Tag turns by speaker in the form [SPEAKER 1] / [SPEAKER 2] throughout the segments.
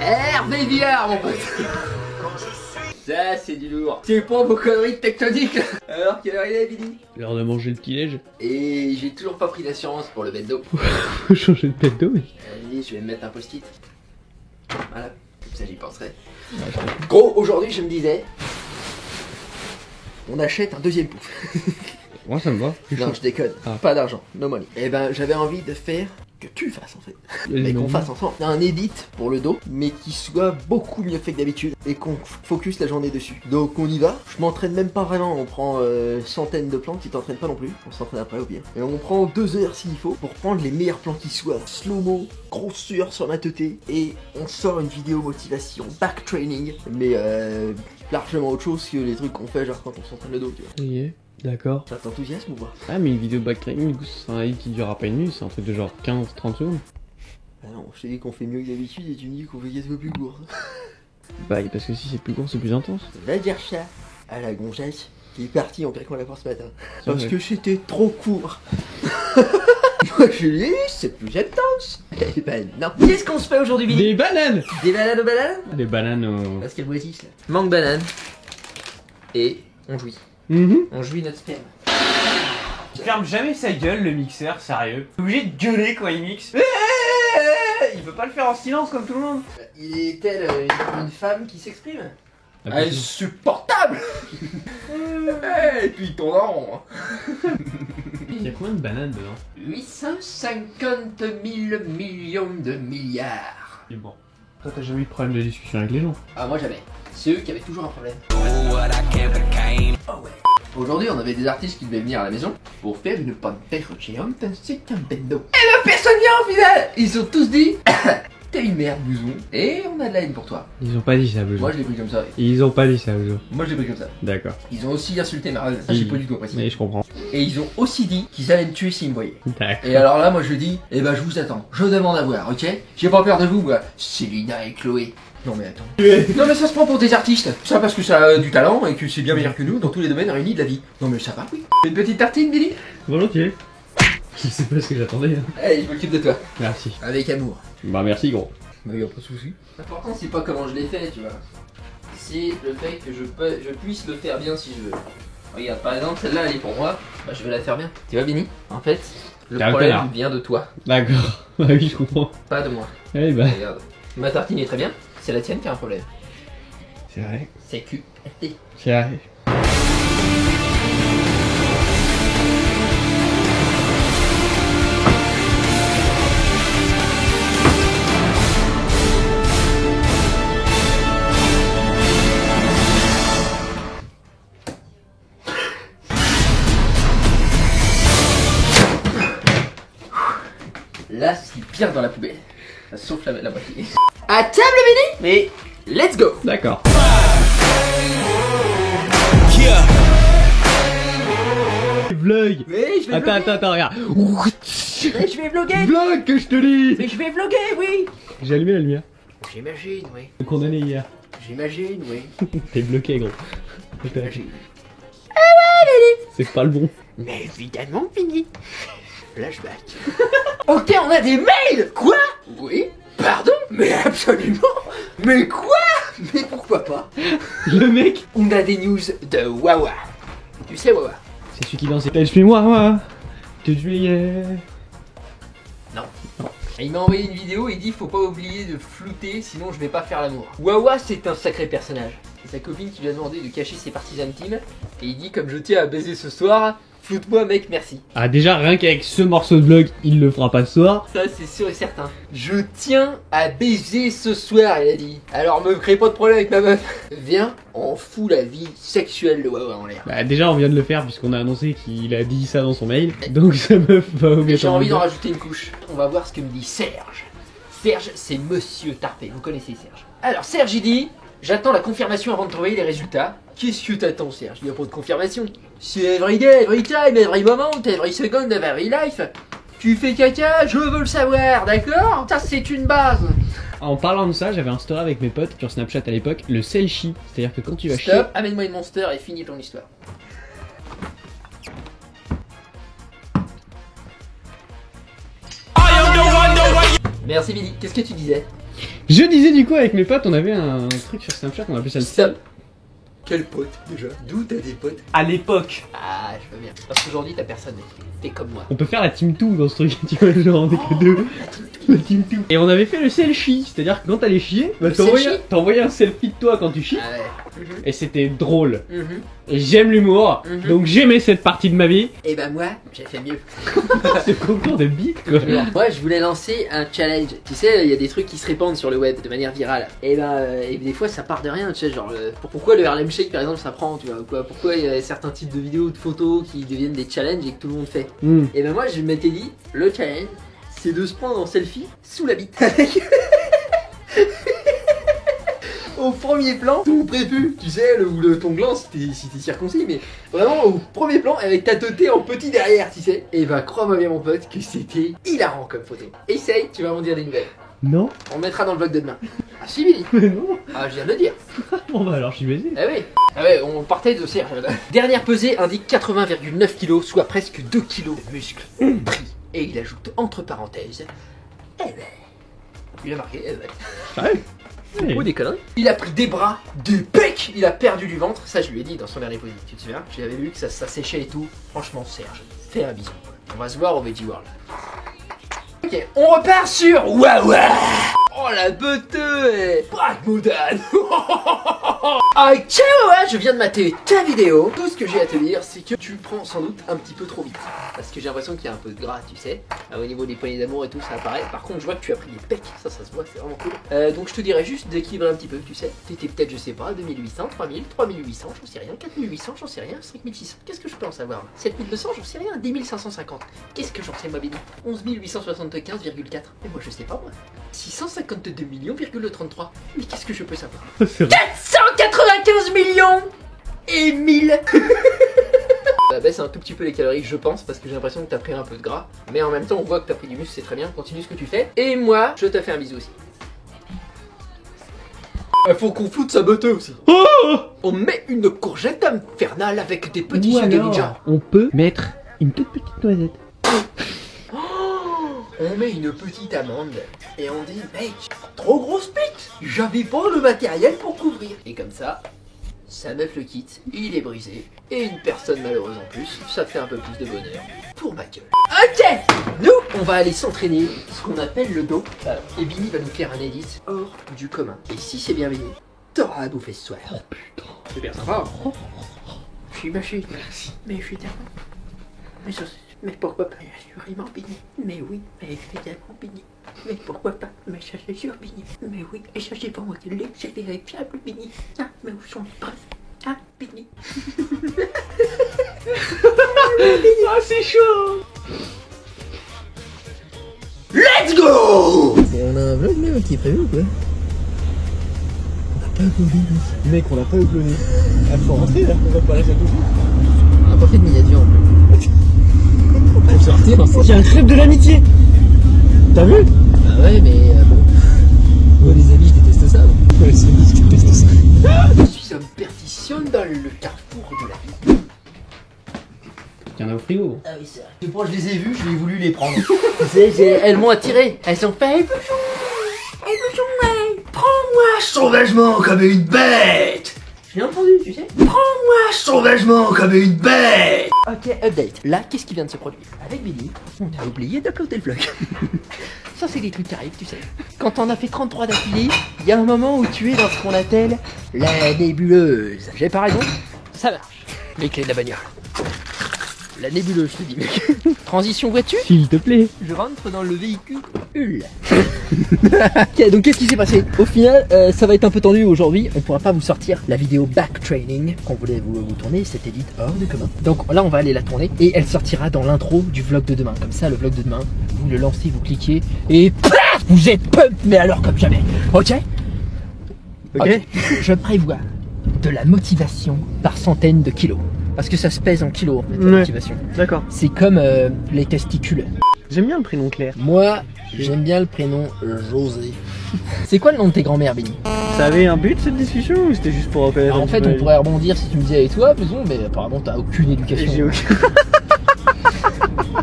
[SPEAKER 1] Hervé Villard, mon pote. Ça, c'est du lourd. C'est pas vos conneries tectoniques. Alors, quelle heure il est, Billy?
[SPEAKER 2] L'heure de manger le petit-déj.
[SPEAKER 1] Et j'ai toujours pas pris d'assurance pour le bendo.
[SPEAKER 2] Faut changer de pète d'eau, mais...
[SPEAKER 1] Allez, je vais me mettre un post-it. Voilà, comme ça j'y penserai. Gros, aujourd'hui, je me disais... On achète un deuxième pouf.
[SPEAKER 2] Moi, ça me va.
[SPEAKER 1] Non, je déconne.
[SPEAKER 2] Ah.
[SPEAKER 1] Pas d'argent, no money. Et ben, j'avais envie de faire... que tu fasses en fait, mais qu'on fasse ensemble un edit pour le dos, mais qui soit beaucoup mieux fait que d'habitude et qu'on focus la journée dessus. Donc on y va, je m'entraîne même pas vraiment, on prend centaines de plans, tu t'entraînes pas non plus, on s'entraîne après au pire. Et on prend 2 heures s'il faut pour prendre les meilleurs plans qui soient, slow-mo, grosse sueur sur la teuté, et on sort une vidéo motivation, back training, mais largement autre chose que les trucs qu'on fait genre quand on s'entraîne le dos, tu vois.
[SPEAKER 2] Yeah. D'accord.
[SPEAKER 1] Ça t'enthousiasme ou pas?
[SPEAKER 2] Ah, mais une vidéo backtracking, du coup, c'est un edit qui durera pas une minute, c'est un truc de genre 15-30 secondes.
[SPEAKER 1] Ah non, je t'ai dit qu'on fait mieux que d'habitude et tu me dis qu'on fait 4 fois plus court.
[SPEAKER 2] Bah, parce que si c'est plus court, c'est plus intense.
[SPEAKER 1] Va dire ça à la gonzesse qui est partie en claquant la porte ce matin.
[SPEAKER 2] C'est
[SPEAKER 1] Parce
[SPEAKER 2] vrai.
[SPEAKER 1] que c'était trop court. Moi je lui ai dit, c'est plus intense. Eh ben non. Qu'est-ce qu'on se fait aujourd'hui, Billy?
[SPEAKER 2] Des bananes.
[SPEAKER 1] Des bananes aux bananes?
[SPEAKER 2] Des bananes au...
[SPEAKER 1] Parce qu'elle boitisse là. Manque banane. Et on jouit.
[SPEAKER 2] Mhm.
[SPEAKER 1] On jouit notre sperme.
[SPEAKER 3] Il ferme jamais sa gueule, le mixeur, sérieux. Il est obligé de gueuler quand il mixe. Il peut pas le faire en silence comme tout le monde.
[SPEAKER 1] Il est tel une femme qui s'exprime?
[SPEAKER 2] Ah,
[SPEAKER 1] Insupportable. Et puis il tourne en rond.
[SPEAKER 2] Il y a combien de bananes dedans?
[SPEAKER 1] 850 000 millions de milliards.
[SPEAKER 2] Et bon. Toi, t'as jamais eu de problème de discussion avec les gens?
[SPEAKER 1] Ah, moi jamais. C'est eux qui avaient toujours un problème. Oh ouais. Aujourd'hui, on avait des artistes qui devaient venir à la maison pour faire une panthère géante ainsi qu'un bendo. Et ben personne vient au final. Ils ont tous dit t'es une merde, blouson, et on a de la haine pour toi.
[SPEAKER 2] Ils ont pas dit ça, Blouson.
[SPEAKER 1] Moi, je l'ai pris comme ça.
[SPEAKER 2] Ils ont pas dit ça, Blouson.
[SPEAKER 1] Moi, je l'ai pris comme ça.
[SPEAKER 2] D'accord.
[SPEAKER 1] Ils ont aussi insulté Marvel. Ça, j'ai pas du tout apprécié.
[SPEAKER 2] Mais je comprends.
[SPEAKER 1] Et ils ont aussi dit qu'ils allaient me tuer s'ils me voyaient.
[SPEAKER 2] D'accord.
[SPEAKER 1] Et alors là, moi, je dis, eh ben, je vous attends. Je demande à voir, ok? J'ai pas peur de vous, moi. Célina et Chloé. Non mais attends. Non mais ça se prend pour des artistes. Ça parce que ça a du talent et que c'est bien meilleur que nous dans tous les domaines réunis de la vie. Non mais ça va, oui. Une petite tartine, Billy?
[SPEAKER 2] Volontiers. Je sais pas ce que j'attendais. Hein.
[SPEAKER 1] Allez, je m'occupe de toi.
[SPEAKER 2] Merci.
[SPEAKER 1] Avec amour.
[SPEAKER 2] Bah merci, gros.
[SPEAKER 1] Bah y'a pas de soucis. L'important c'est pas comment je l'ai fait, tu vois. C'est le fait que je puisse le faire bien si je veux. Regarde, par exemple, celle-là elle est pour moi. Bah je vais la faire bien. Tu vois, Benny? En fait, le
[SPEAKER 2] T'es un
[SPEAKER 1] problème
[SPEAKER 2] connard.
[SPEAKER 1] vient de toi,
[SPEAKER 2] D'accord. Bah oui, je comprends.
[SPEAKER 1] pas de moi.
[SPEAKER 2] Eh bah.
[SPEAKER 1] Regarde. Ma tartine est très bien. C'est la tienne qui a un problème.
[SPEAKER 2] C'est vrai.
[SPEAKER 1] C'est QT.
[SPEAKER 2] C'est vrai.
[SPEAKER 1] Là, c'est pire dans la poubelle. Sauf la moitié. À table, Benny? Mais let's go.
[SPEAKER 2] D'accord. Vlog.
[SPEAKER 1] Mais je vais
[SPEAKER 2] Attends, regarde.
[SPEAKER 1] Mais je vais vlogger.
[SPEAKER 2] Vlog que je te dis.
[SPEAKER 1] Mais je vais vlogger, oui.
[SPEAKER 2] J'ai allumé la lumière.
[SPEAKER 1] J'imagine, oui.
[SPEAKER 2] Condamné hier.
[SPEAKER 1] J'imagine, oui.
[SPEAKER 2] T'es bloqué, gros.
[SPEAKER 1] J'imagine.
[SPEAKER 2] C'est pas le bon.
[SPEAKER 1] Mais évidemment, Benny. Flashback. Ok, on a des mails. Quoi? Oui. Pardon? Mais absolument. Mais quoi? Mais pourquoi pas?
[SPEAKER 2] Le mec.
[SPEAKER 1] On a des news de Wawa. Tu sais Wawa?
[SPEAKER 2] C'est celui qui dansait. Elle fait moi. Que juillet.
[SPEAKER 1] Non. Et il m'a envoyé une vidéo, il dit faut pas oublier de flouter sinon je vais pas faire l'amour. Wawa c'est un sacré personnage. C'est sa copine qui lui a demandé de cacher ses parties intimes et il dit comme je tiens à baiser ce soir, floute-moi mec merci.
[SPEAKER 2] Ah déjà rien qu'avec ce morceau de vlog, il le fera pas ce soir.
[SPEAKER 1] Ça c'est sûr et certain. Je tiens à baiser ce soir il a dit. Alors me crée pas de problème avec ma meuf. Viens, on fout la vie sexuelle de Wawa en l'air.
[SPEAKER 2] Bah déjà on vient de le faire puisqu'on a annoncé qu'il a dit ça dans son mail. Donc ça me va
[SPEAKER 1] Et j'ai
[SPEAKER 2] obligatoirement
[SPEAKER 1] envie d'en
[SPEAKER 2] dire.
[SPEAKER 1] rajouter une couche. On va voir ce que me dit Serge. Serge, c'est Monsieur Tarpé, vous connaissez Serge. Alors Serge il dit, j'attends la confirmation avant de travailler les résultats. Qu'est-ce que t'attends Serge? Il n'y a pas de confirmation. C'est everyday, every time, every moment, every second, every life. Tu fais caca, je veux le savoir, d'accord? Ça c'est une base.
[SPEAKER 2] En parlant de ça, j'avais un story avec mes potes sur Snapchat à l'époque, le selfie. C'est-à-dire que quand tu vas chier...
[SPEAKER 1] Stop, amène-moi une monster et finis ton histoire. Merci Billy, qu'est-ce que tu disais?
[SPEAKER 2] Je disais du coup avec mes potes, on avait un truc sur Snapchat, on appelait ça le
[SPEAKER 1] Stop. Quel pote déjà? D'où t'as des potes?
[SPEAKER 3] À l'époque.
[SPEAKER 1] Ah, je veux bien. Parce qu'aujourd'hui t'as personne. T'es comme moi.
[SPEAKER 2] On peut faire la team 2 dans ce truc, tu vois, genre on est que deux. La team 2. Et on avait fait le selfie, c'est-à-dire que quand t'allais chier, bah, t'envoyais un selfie de toi quand tu chies.
[SPEAKER 1] Ah ouais.
[SPEAKER 2] Et c'était drôle.
[SPEAKER 1] Mhm.
[SPEAKER 2] Et j'aime l'humour, donc j'aimais cette partie de ma vie.
[SPEAKER 1] Et bah moi, j'ai fait mieux.
[SPEAKER 2] Ce concours de beat quoi.
[SPEAKER 1] Moi, je voulais lancer un challenge. Tu sais, il y a des trucs qui se répandent sur le web de manière virale. Et et des fois, ça part de rien. Tu sais, genre, pourquoi le Harlem Shake, par exemple, ça prend, tu vois, quoi. Pourquoi il y a certains types de vidéos, de photos qui deviennent des challenges et que tout le monde fait. Et ben moi, je m'étais dit, le challenge, c'est de se prendre en selfie sous la bite. Au premier plan, ton prépu, tu sais, ou ton gland si t'es circoncis, mais vraiment au premier plan avec ta teuté en petit derrière, tu sais. Et bah crois-moi bien mon pote que c'était hilarant comme photo. Essaye, tu vas m'en dire des nouvelles.
[SPEAKER 2] Non.
[SPEAKER 1] On le mettra dans le vlog de demain. Ah si Billy.
[SPEAKER 2] Mais non.
[SPEAKER 1] Ah je viens de le dire.
[SPEAKER 2] Bon bah alors je suis baisé.
[SPEAKER 1] Ah oui. Ah ouais, on partait de Serge. Dernière pesée indique 80,9 kg, soit presque 2 kg de muscles pris. Et il ajoute entre parenthèses, eh ben, il a marqué, eh ben.
[SPEAKER 2] Ah ouais.
[SPEAKER 1] Ou des conneries. Il a pris des bras, des pecs, il a perdu du ventre. Ça, je lui ai dit dans son dernier positif. Tu te souviens? J'avais vu que ça séchait et tout. Franchement, Serge, fais un bisou. On va se voir au Veggie World. Ok, on repart sur Wawa. Oh la beauté. Braque Moudane. Ah ciao, je viens de mater ta vidéo. Tout ce que j'ai à te dire, c'est que tu prends sans doute un petit peu trop vite. Parce que j'ai l'impression qu'il y a un peu de gras, tu sais. Au niveau des poignées d'amour et tout, ça apparaît. Par contre, je vois que tu as pris des pecs. Ça se voit, c'est vraiment cool. Donc je te dirais juste d'équilibrer un petit peu, tu sais. T'étais peut-être, je sais pas, 2800, 3000, 3800, j'en sais rien. 4800, j'en sais rien. 5600, qu'est-ce que je peux en savoir? 7200, j'en sais rien. 10 550, qu'est-ce que j'en sais, ma béni? 11 875,4. Et moi, je sais pas, moi. 652 millions,33. Mais qu'est-ce que je peux savoir? 495 millions et 1000. Ça baisse un tout petit peu les calories, je pense, parce que j'ai l'impression que t'as pris un peu de gras. Mais en même temps, on voit que t'as pris du muscle, c'est très bien. Continue ce que tu fais. Et moi, je te fais un bisou aussi. Il faut qu'on floute sa beauté aussi. On met une courgette infernale avec des petits sugar ninja.
[SPEAKER 2] On peut mettre une toute petite noisette.
[SPEAKER 1] On met une petite amande et on dit mec, trop grosse bite, j'avais pas le matériel pour couvrir. Et comme ça, sa meuf le quitte, il est brisé, et une personne malheureuse en plus, ça fait un peu plus de bonheur pour ma gueule. Ok, nous on va aller s'entraîner, ce qu'on appelle le dos, et Billy va nous faire un edit hors du commun. Et si c'est bienvenu, t'auras à bouffer ce soir. Oh putain, c'est bien sympa. Je suis mâché, merci. Mais je suis tellement... Mais pourquoi pas assurément Billy? Mais oui, mais évidemment Billy. Mais pourquoi pas? Mais ça c'est sûr Billy. Mais oui, et ça c'est pas moi qui l'ai, c'est vérifiable Billy. Ah, mais où sont les preuves? Ah, Billy.
[SPEAKER 2] Ah c'est chaud.
[SPEAKER 1] Let's go! Et on a un vlog là qui est prévu ou quoi? On n'a pas uploadé
[SPEAKER 2] Mec, on l'a pas uploadé. Ah faut rentrer là, on va pas rester tout de suite.
[SPEAKER 1] On a pas fait de miniature en plus. Pour sortir,
[SPEAKER 2] Il y a un crêpe de l'amitié. T'as vu?
[SPEAKER 1] Ah ouais, mais bon. Moi les amis, je déteste ça.
[SPEAKER 2] Ouais, les amis, je déteste ça.
[SPEAKER 1] Je suis en perdition dans le carrefour de la vie.
[SPEAKER 2] Il y en a au frigo.
[SPEAKER 1] Ah oui, c'est vrai. Depuis que je les ai vus, j'ai voulu les prendre. Tu sais, elles m'ont attiré. Elles ont fait prends-moi sauvagement comme une bête. J'ai entendu, tu sais. Prends-moi sauvagement comme une bête. Ok, update. Là, qu'est-ce qui vient de se produire? Avec Billy, on a oublié d'uploader le vlog. Ça, c'est des trucs qui arrivent, tu sais. Quand on a fait 33 d'affilée, il y a un moment où tu es dans ce qu'on appelle la nébuleuse. J'ai pas raison? Ça marche. Les clés de la bagnole. La nébuleuse, je te dis, mec. Transition voiture.
[SPEAKER 2] S'il te plaît.
[SPEAKER 1] Je rentre dans le véhicule. Ok, donc qu'est-ce qui s'est passé? Au final, ça va être un peu tendu aujourd'hui. On pourra pas vous sortir la vidéo back training qu'on voulait vous tourner. C'était dit hors de commun. Donc là, on va aller la tourner et elle sortira dans l'intro du vlog de demain. Comme ça, le vlog de demain, vous le lancez, vous cliquez et paf, vous êtes pump, mais alors comme jamais. Ok. Ok. Je prévois de la motivation par centaines de kilos. Parce que ça se pèse en kilos en fait, la motivation. D'accord. C'est comme les testicules.
[SPEAKER 2] J'aime bien le prénom Claire.
[SPEAKER 1] Moi, j'aime bien le prénom José. C'est quoi le nom de tes grands-mères, Billy?
[SPEAKER 2] Ça avait un but cette discussion ou c'était juste pour reconnaître?
[SPEAKER 1] En fait, on pourrait rebondir si tu me disais et toi, mais bon, apparemment t'as aucune éducation.
[SPEAKER 2] J'ai aucune.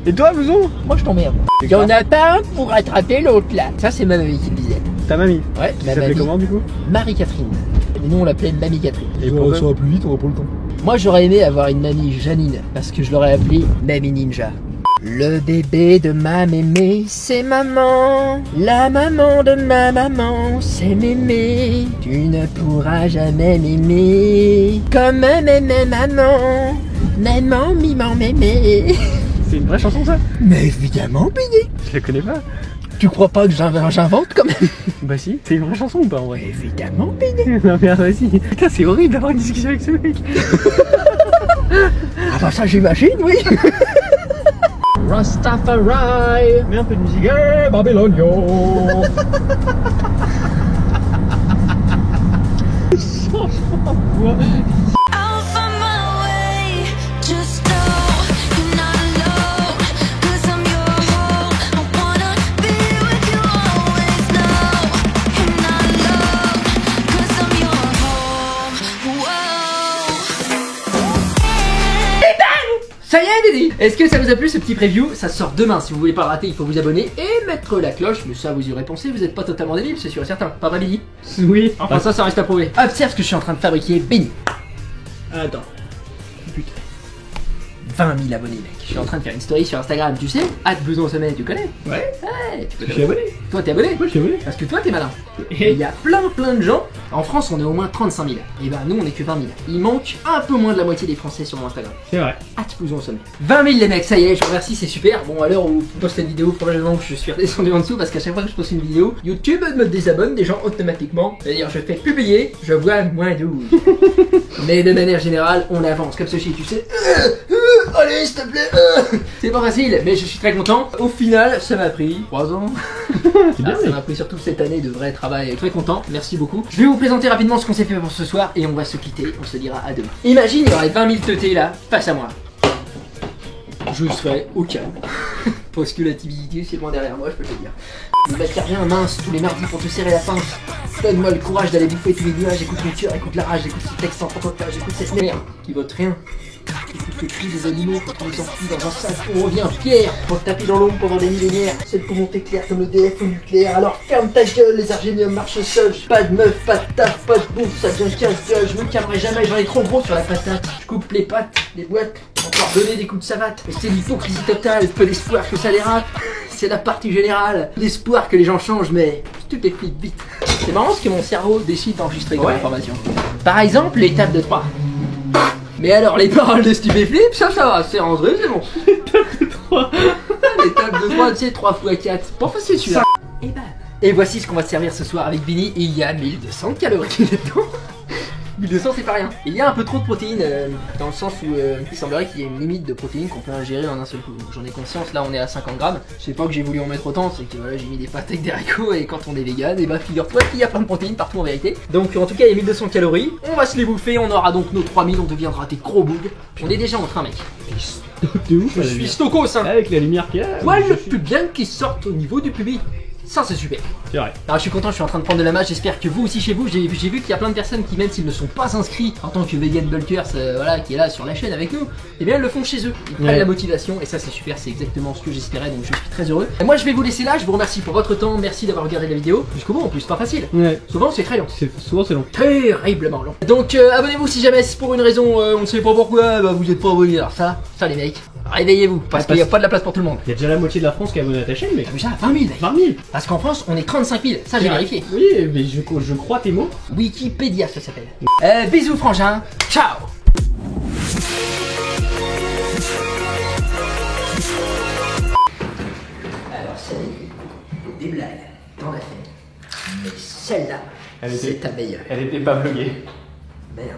[SPEAKER 2] Et toi, Bouzon?
[SPEAKER 1] Moi je t'emmerde. Il y en a pas un pour rattraper l'autre là. Ça c'est ma mamie qui le disait.
[SPEAKER 2] Ta mamie?
[SPEAKER 1] Ouais,
[SPEAKER 2] Tu
[SPEAKER 1] ma
[SPEAKER 2] s'appelait
[SPEAKER 1] mamie.
[SPEAKER 2] comment du coup?
[SPEAKER 1] Marie-Catherine. Et nous on l'appelait Mamie Catherine.
[SPEAKER 2] Et pourquoi?
[SPEAKER 4] Ça va plus vite, on va pas le temps.
[SPEAKER 1] Moi j'aurais aimé avoir une mamie Janine parce que je l'aurais appelée Mamie Ninja. Le bébé de ma mémé, c'est maman. La maman de ma maman, c'est mémé. Tu ne pourras jamais m'aimer comme m'aimait maman. Maman, mimant, mémé.
[SPEAKER 2] C'est une vraie chanson ça?
[SPEAKER 1] Mais évidemment, Béni.
[SPEAKER 2] Je la connais pas.
[SPEAKER 1] Tu crois pas que j'invente quand même?
[SPEAKER 2] Bah si, c'est une vraie chanson ou pas en vrai?
[SPEAKER 1] Évidemment, Béni.
[SPEAKER 2] Non merde, vas-y. Putain, c'est horrible d'avoir une discussion avec ce mec.
[SPEAKER 1] Ah bah ça j'imagine, oui. Rastafari.
[SPEAKER 2] Mets un peu de musique.
[SPEAKER 4] Yeah, Babylonio.
[SPEAKER 5] I'll find my way. Just know you're not alone. 'Cause I'm your home. I wanna be with you always. Know you're not alone. 'Cause I'm your home. Whoa.
[SPEAKER 1] Ça y est, Béni. Est-ce que ça vous a plu ce petit preview? Ça sort demain. Si vous voulez pas le rater, il faut vous abonner et mettre la cloche. Mais ça, vous y aurez pensé. Vous êtes pas totalement débile, c'est sûr et certain. Pas vrai, Béni?
[SPEAKER 2] Oui.
[SPEAKER 1] Enfin, ça reste à prouver. Observe ce que je suis en train de fabriquer, Béni.
[SPEAKER 2] Attends. Putain.
[SPEAKER 1] 20 000 abonnés, mec. Je suis en train de faire une story sur Instagram, tu sais? Besoin au sommet, tu connais?
[SPEAKER 2] Ouais.
[SPEAKER 1] Ouais, tu peux
[SPEAKER 2] Je suis abonné.
[SPEAKER 1] Toi, t'es abonné?
[SPEAKER 2] Moi je suis abonné.
[SPEAKER 1] Parce que toi, t'es malin. Et il y a plein de gens. En France, on est au moins 35 000. Et ben, nous, on est que 20 000. Il manque un peu moins de la moitié des Français sur mon Instagram.
[SPEAKER 2] C'est vrai.
[SPEAKER 1] Besoin au sommet. 20 000 les mecs, ça y est, je vous remercie, c'est super. Bon, à l'heure où je poste cette vidéo, probablement que je suis redescendu en dessous parce qu'à chaque fois que je poste une vidéo, YouTube me désabonne des gens automatiquement. C'est-à-dire, je fais publier, je vois moins 12. Mais de manière générale, on avance comme ceci, tu sais. Allez, s'il te plaît. C'est pas facile, mais je suis très content. Au final, ça m'a pris 3 ans.
[SPEAKER 2] C'est bien.
[SPEAKER 1] Ça m'a pris surtout cette année de vrai travail. Très content, merci beaucoup. Je vais vous présenter rapidement ce qu'on s'est fait pour ce soir et on va se quitter. On se dira à demain. Imagine, il y aurait 20 000 teutés là, face à moi. Je serais au calme. Parce que la timidité, c'est loin derrière moi, je peux te le dire. Le mec qui revient mince tous les mardis pour te serrer la pince. Donne-moi le courage d'aller bouffer tous les nuages. Écoute mon cœur, écoute la rage, écoute ce texte sans pantouflage, écoute cette merde qui vote rien. Écoute le cri des animaux quand on les enfuit dans un sac. On revient fier pour te taper dans l'ombre pendant des millénaires. Celle pour monter clair comme le DF au nucléaire. Alors ferme ta gueule, les argéniums marchent seuls. Pas de meuf, pas de taf, pas de bouffe, ça devient 15 gueules. Je me calmerai jamais, j'en ai trop gros sur la patate. Je coupe les pattes, les boîtes, encore donner des coups de savate. Mais c'est l'hypocrisie totale, peu d'espoir que ça dérape. C'est la partie générale. L'espoir que les gens changent, mais stupéfie vite. C'est marrant ce que mon cerveau décide d'enregistrer comme information. Par exemple, l'étape de 3. Mais alors, les paroles de Stupéflip, ça va, c'est rentré, c'est bon.
[SPEAKER 2] L'étape de 3.
[SPEAKER 1] L'étape de 3, tu sais, 3 x 4. Pas facile celui-là. Et bah. Et voici ce qu'on va se servir ce soir avec Béni. Et il y a 1200 calories dedans. 1200 c'est pas rien. Il y a un peu trop de protéines dans le sens où il semblerait qu'il y ait une limite de protéines qu'on peut ingérer en un seul coup. J'en ai conscience, là on est à 50 grammes. C'est pas que j'ai voulu en mettre autant, c'est que voilà, j'ai mis des pâtes avec des haricots et quand on est vegan, et bah figure-toi qu'il y a plein de protéines partout en vérité. Donc en tout cas il y a 1200 calories, on va se les bouffer, on aura donc nos 3000, on deviendra des gros bougs. On est déjà en train mec.
[SPEAKER 2] De ouf.
[SPEAKER 1] Je suis stokos hein.
[SPEAKER 2] Avec la lumière qu'il y a.
[SPEAKER 1] Poil
[SPEAKER 2] je
[SPEAKER 1] le
[SPEAKER 2] suis-
[SPEAKER 1] plus bien qui sortent au niveau du public. Ça c'est super.
[SPEAKER 2] C'est vrai.
[SPEAKER 1] Alors je suis content, je suis en train de prendre de la masse, j'espère que vous aussi chez vous, j'ai vu qu'il y a plein de personnes qui même s'ils ne sont pas inscrits en tant que vegan bulkers, voilà, qui est là sur la chaîne avec nous, et bien ils le font chez eux, ils prennent
[SPEAKER 2] Ouais.
[SPEAKER 1] la motivation et ça c'est super, c'est exactement ce que j'espérais donc je suis très heureux. Et moi je vais vous laisser là, je vous remercie pour votre temps, merci d'avoir regardé la vidéo, jusqu'au bout en plus, pas facile,
[SPEAKER 2] Ouais.
[SPEAKER 1] souvent c'est très long.
[SPEAKER 2] Souvent c'est long.
[SPEAKER 1] Terriblement long. Donc abonnez-vous si jamais c'est pour une raison, on ne sait pas pourquoi, bah, vous êtes pas abonnés. Alors ça les mecs, réveillez-vous, parce qu'il n'y a pas de la place pour tout le monde.
[SPEAKER 2] Il y a déjà la moitié de la France qui est abonnée à ta chaîne, mais.
[SPEAKER 1] Déjà 20 000 mec.
[SPEAKER 2] 20 000.
[SPEAKER 1] Parce qu'en France on est 35 000, ça j'ai vérifié.
[SPEAKER 2] Oui, mais je crois tes mots.
[SPEAKER 1] Wikipédia ça s'appelle. Bisous frangin, ciao. Alors ça des blagues, t'en as fait. Mais celle-là,
[SPEAKER 3] Elle était-
[SPEAKER 1] c'est ta meilleure.
[SPEAKER 3] Elle était pas vloguée.
[SPEAKER 1] Merde.